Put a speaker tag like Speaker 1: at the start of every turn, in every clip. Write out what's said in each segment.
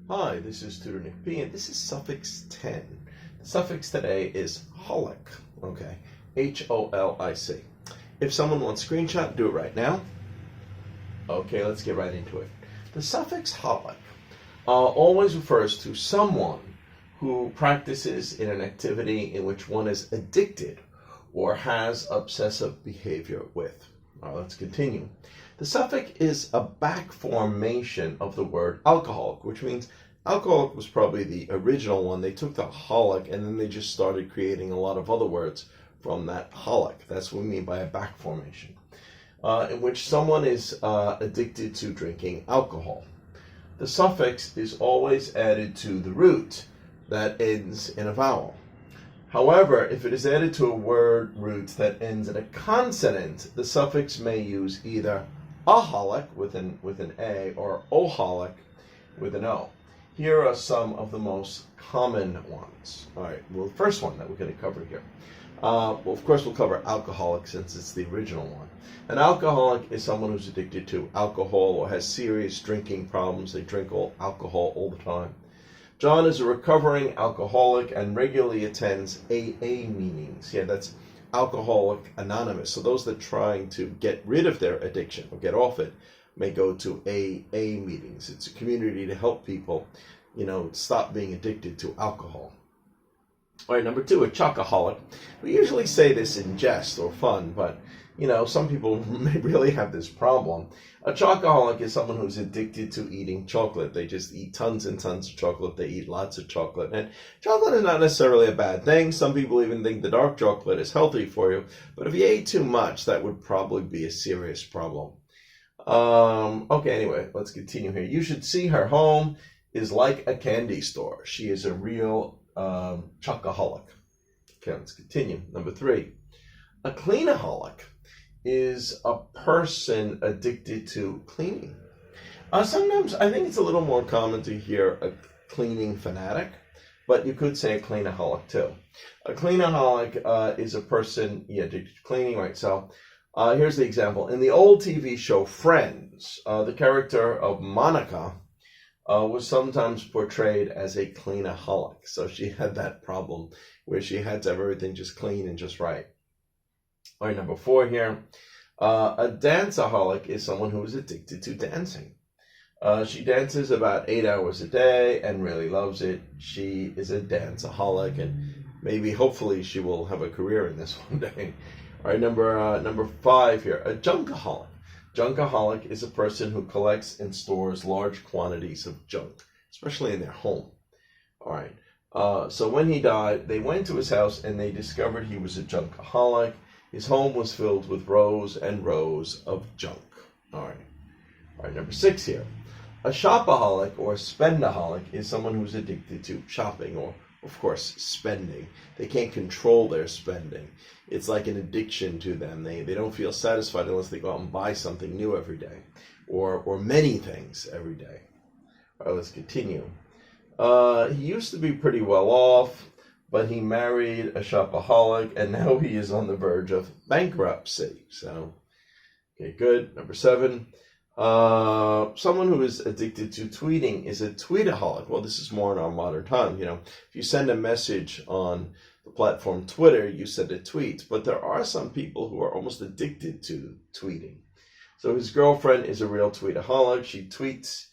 Speaker 1: Hi, this is Tutor Nick P, and this is suffix 10. The suffix today is holic, okay, H-O-L-I-C. If someone wants a screenshot, do it right now. Okay, let's get right into it. The suffix holic always refers to someone who practices in an activity in which one is addicted or has obsessive behavior with. All right, let's continue. The suffix is a back formation of the word alcoholic, which means alcoholic was probably the original one. They took the holic and then they just started creating a lot of other words from that holic. That's what we mean by a back formation, in which someone is addicted to drinking alcohol. The suffix is always added to the root that ends in a vowel. However, if it is added to a word root that ends in a consonant, the suffix may use either aholic with an A or oholic with an O. Here are some of the most common ones. All right, well, the first one that we're going to cover here. Well, of course, we'll cover alcoholic since it's the original one. An alcoholic is someone who's addicted to alcohol or has serious drinking problems. They drink alcohol all the time. John is a recovering alcoholic and regularly attends AA meetings. Yeah, that's Alcoholic Anonymous. So those that are trying to get rid of their addiction or get off it may go to AA meetings. It's a community to help people, stop being addicted to alcohol. All right, number two, a chocoholic. We usually say this in jest or fun, but some people may really have this problem. A chocoholic is someone who's addicted to eating chocolate. They just eat tons and tons of chocolate. They eat lots of chocolate. And chocolate is not necessarily a bad thing. Some people even think the dark chocolate is healthy for you. But if you ate too much, that would probably be a serious problem. Okay, anyway, let's continue here. You should see her home is like a candy store. She is a real chocoholic. Okay, let's continue. Number three, a cleanaholic is a person addicted to cleaning. Sometimes I think it's a little more common to hear a cleaning fanatic, but you could say a cleanaholic too. A cleanaholic is a person addicted to cleaning, right? So here's the example. In the old TV show Friends, the character of Monica was sometimes portrayed as a cleanaholic. So she had that problem where she had to have everything just clean and just right. All right, number four here. A danceaholic is someone who is addicted to dancing. She dances about 8 hours a day and really loves it. She is a danceaholic, and maybe, hopefully, she will have a career in this one day. All right, number five here. A junkaholic. Junkaholic is a person who collects and stores large quantities of junk, especially in their home. All right. So when he died, they went to his house and they discovered he was a junkaholic. His home was filled with rows and rows of junk. All right, number six here. A shopaholic or spendaholic is someone who's addicted to shopping or, of course, spending. They can't control their spending. It's like an addiction to them. They don't feel satisfied unless they go out and buy something new every day or many things every day. All right, let's continue. He used to be pretty well off, but he married a shopaholic, and now he is on the verge of bankruptcy. So, okay, good. Number seven, someone who is addicted to tweeting is a tweetaholic. Well, this is more in our modern time. If you send a message on the platform Twitter, you send a tweet. But there are some people who are almost addicted to tweeting. So his girlfriend is a real tweetaholic. She tweets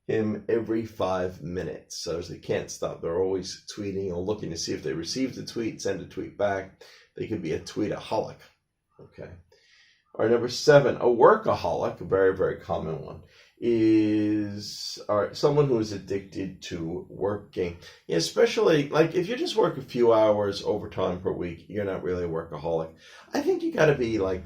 Speaker 1: him every 5 minutes. So they can't stop. They're always tweeting or looking to see if they received a tweet, send a tweet back. They could be a tweetaholic. Okay. All right, number seven, a workaholic, a very, very common one, is someone who is addicted to working. Yeah, especially like if you just work a few hours overtime per week, you're not really a workaholic. I think you got to be like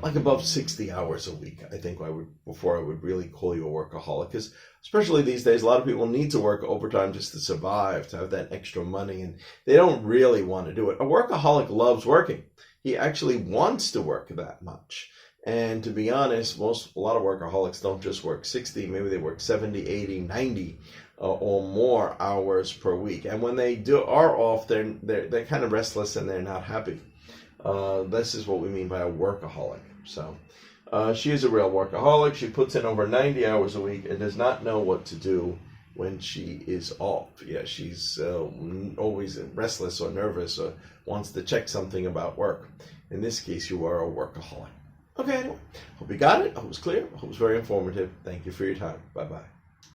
Speaker 1: above 60 hours a week, I think before I would really call you a workaholic, because especially these days, a lot of people need to work overtime just to survive, to have that extra money, and they don't really want to do it. A workaholic loves working. He actually wants to work that much. And to be honest, a lot of workaholics don't just work 60, maybe they work 70, 80, 90 or more hours per week. And when they are off, they're kind of restless and they're not happy. This is what we mean by a workaholic. So She is a real workaholic. She puts in over 90 hours a week and does not know what to do when she is off. Yeah, she's always restless or nervous or wants to check something about work. In this case, you are a workaholic. Okay, anyway, hope you got it. I hope it was clear. I hope it was very informative. Thank you for your time. Bye-bye.